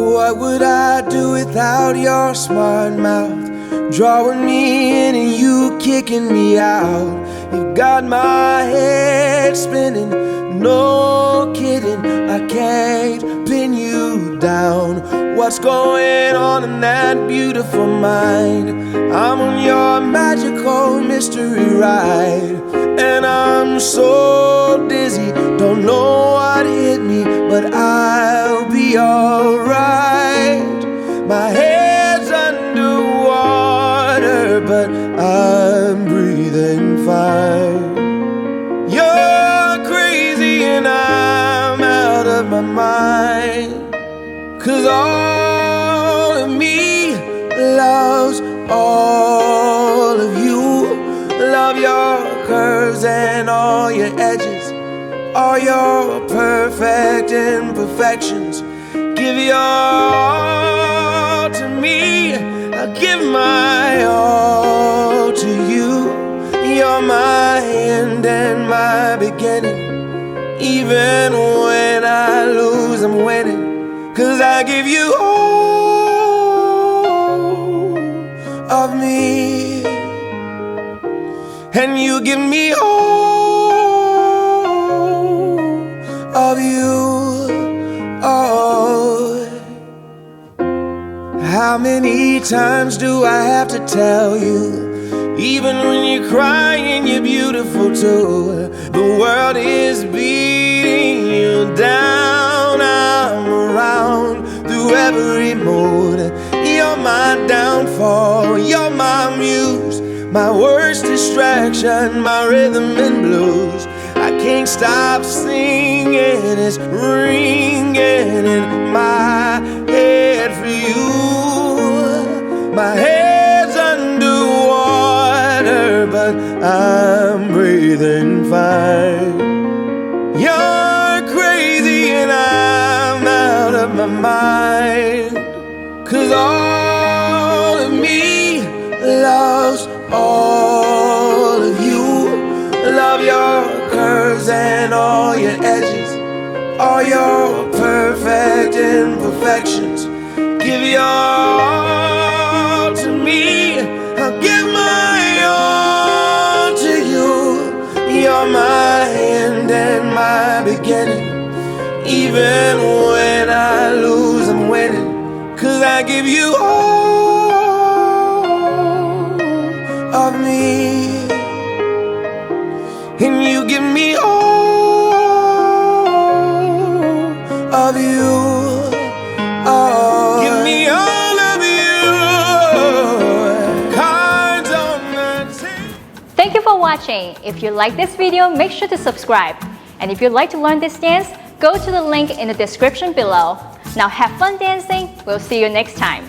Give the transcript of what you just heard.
What would I do without your smart mouth? Drawing me in and you kicking me out. You got my head spinning, no kidding. I can't pin you down. What's going on in that beautiful mind? I'm on your magical mystery ride, and I'm so dizzy, don't know what hit me, but I'll be alright. My head's underwater, but I'm breathing fine. You're crazy and I'm out of my mind, 'cause all of me loves all of you. Love your curves and all your edges, all your perfect imperfections. Give your all to me, I'll give my all to you. You're my end and my beginning. Even when I lose, I'm winning, 'cause I give you all of me, and you give me all of you. Oh, how many times do I have to tell you? Even when you're crying, you're beautiful too. The world is beating you down. I'm around through every mood. You're my downfall, you're my muse, my worst distraction, my rhythm and blues. I can't stop singing, it's ringing in my head for you. My head's underwater, but I'm breathing fine. You're crazy and I'm out of my mind, 'cause all of me loves all of you. Love your curves and all your edges, all your perfect imperfections. Give your all to me, I'll give my all to you. You're my end and my beginning. Even when I lose, I'm winning, 'cause I give you all of me, and you give me all of you. Oh, give me all of you. Cards on the table. Thank you for watching. If you like this video, make sure to subscribe. And if you'd like to learn this dance, go to the link in the description below. Now have fun dancing. We'll see you next time.